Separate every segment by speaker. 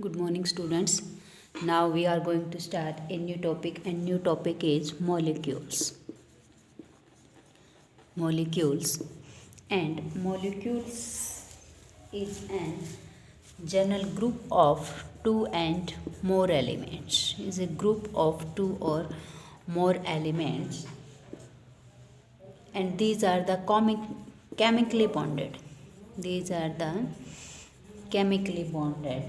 Speaker 1: Good morning, students. Now we are going to start a new topic, and new topic is molecules. Molecules and molecules is an general group of two and more elements. Is a group of two or more elements, and these are the chemically bonded. These are the chemically bonded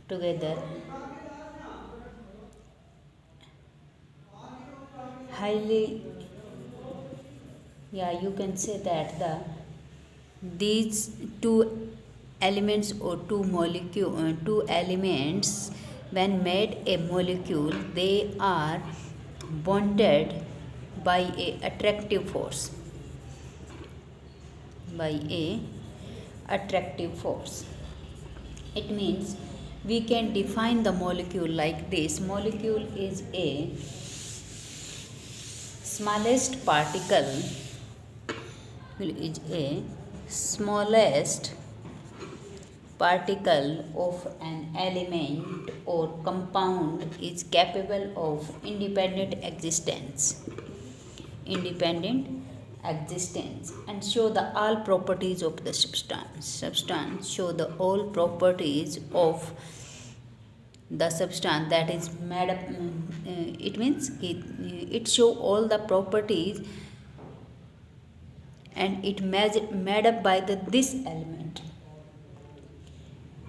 Speaker 1: together highly, yeah, you can say that these two elements or two elements, when made a molecule, they are bonded by a attractive force, by a attractive force. It means we can define the molecule like this: molecule is a smallest particle, is a smallest particle of an element or compound is capable of independent existence and show the all properties of the substance show the all properties of the substance that is made up. It means it show all the properties, and it made up by this element.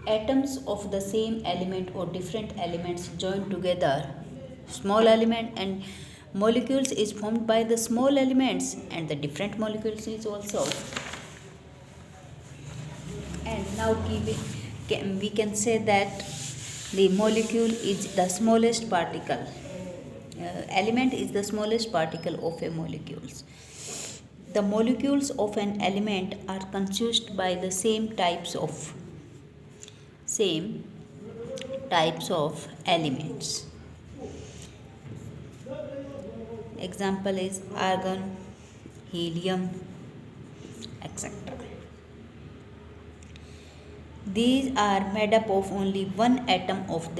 Speaker 1: Atoms of the same element or different elements joined together, small element, and molecules is formed by the small elements and the different molecules is also. And now we can say that the molecule is the smallest particle. Element is the smallest particle of a molecules. The molecules of an element are consist by the same types of elements. Example is argon, helium, etc. These are made up of only one atom of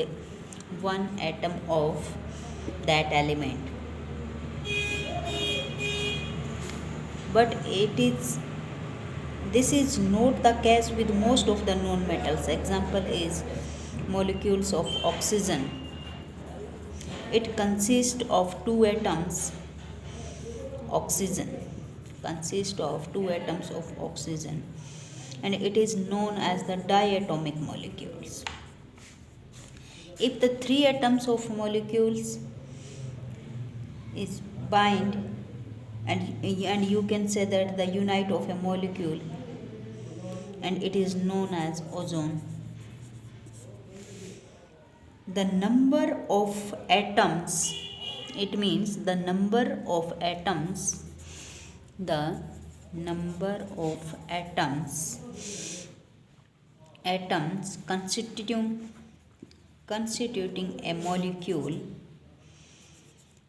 Speaker 1: that element. But this is not the case with most of the known metals. Example is molecules of oxygen. It consists of two atoms. Oxygen consists of two atoms of oxygen, and it is known as the diatomic molecules. If the three atoms of molecules is bind, and you can say that the unite of a molecule, and it is known as ozone. The number of atoms, it means the number of atoms constituting a molecule,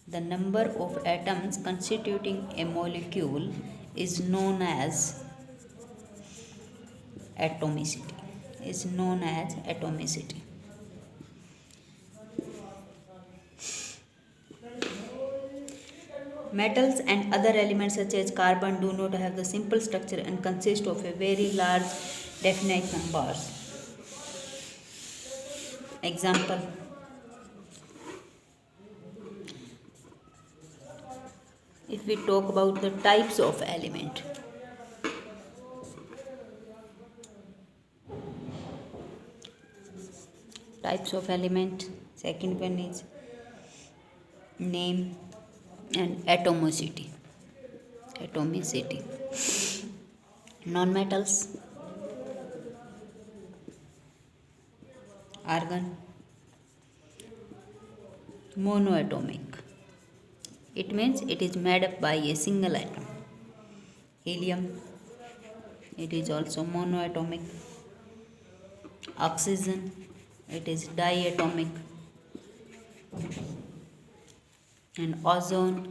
Speaker 1: the number of atoms constituting a molecule is known as atomicity. Metals and other elements such as carbon do not have the simple structure and consist of a very large definite numbers. Example, if we talk about the types of element, second one is name and atomicity. Non-metals: argon, monoatomic. It means it is made up by a single atom. Helium, it is also monoatomic. Oxygen, it is diatomic. And ozone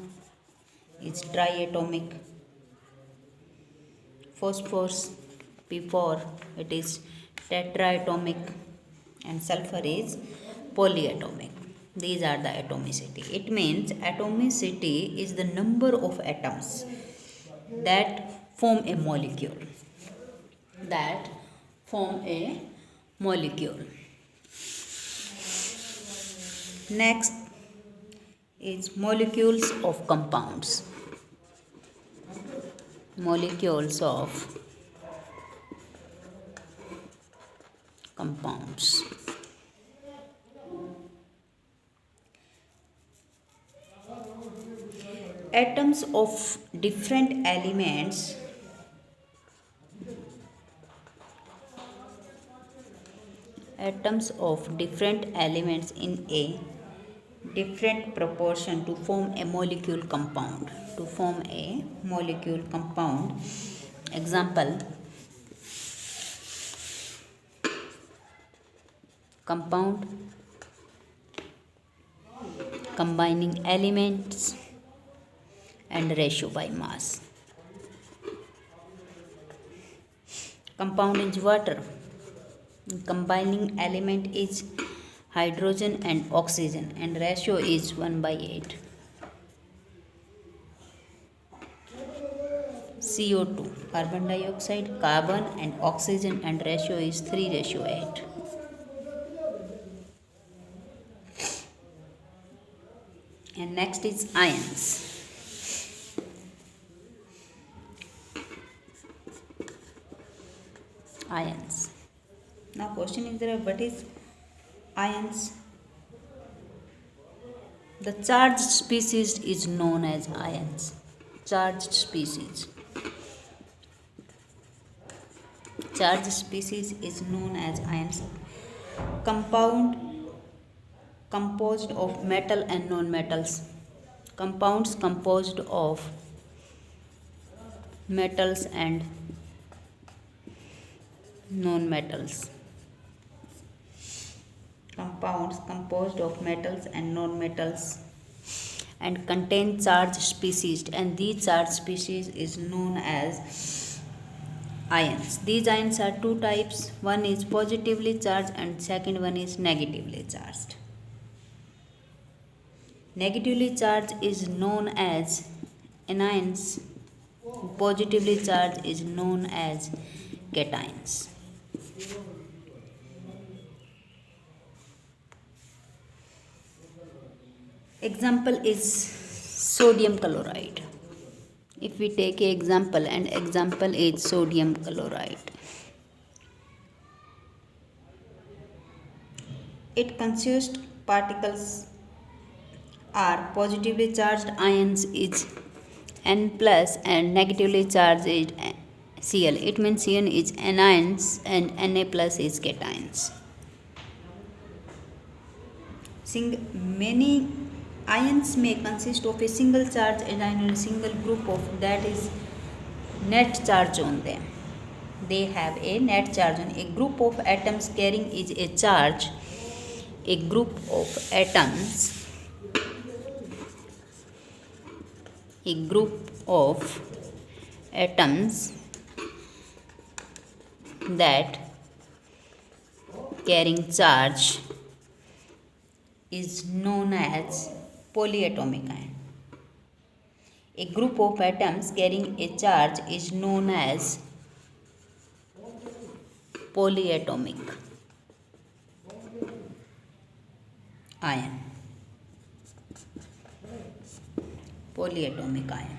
Speaker 1: is triatomic. Phosphorus, P4, it is tetraatomic. and sulfur is polyatomic. These are the atomicity. It means atomicity is the number of atoms that form a molecule. That form a molecule. Next is molecules of compounds. Molecules of compounds. Atoms of different elements in a different proportion to form a molecule compound. Example: compound combining elements and ratio by mass. Compound is water. Combining element is hydrogen and oxygen, and ratio is 1/8. CO2, carbon dioxide, carbon and oxygen, and ratio is 3:8. And next is ions. Now question is there, what is ions? The charged species is known as ions. Charged species is known as ions. Compound composed of metal and non-metals. Compounds composed of metals and non-metals. Compounds composed of metals and non-metals and contain charged species, and these charged species is known as ions. These ions are two types. One is positively charged and second one is negatively charged. Negatively charged is known as anions. Positively charged is known as cations. Example is sodium chloride. If we take an example, and example is sodium chloride. It consists particles are positively charged ions is N plus and negatively charged is Cl. It means Cn is anions and Na plus is cations. Many ions may consist of a single charge anion and a single group of, that is, net charge on them. They have a net charge on. A group of atoms carrying is a charge. A group of atoms that carrying charge is known as polyatomic ion. A group of atoms carrying a charge is known as polyatomic ion. Polyatomic ion.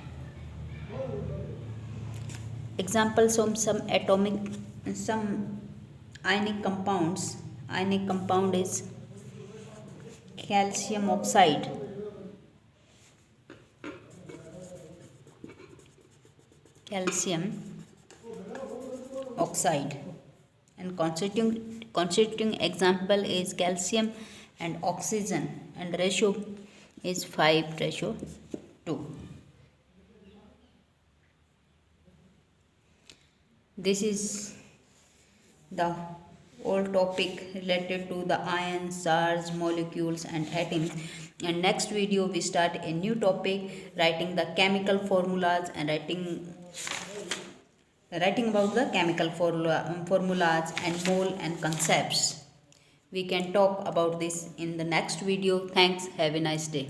Speaker 1: Examples of some ionic compounds. Ionic compound is calcium oxide, and constituting example is calcium and oxygen, and ratio is 5:2. This is the whole topic related to the ions, charge, molecules and atoms. And next video we start a new topic, writing the chemical formulas and writing about the chemical formulas and mole and concepts. We can talk about this in the next video. Thanks. Have a nice day.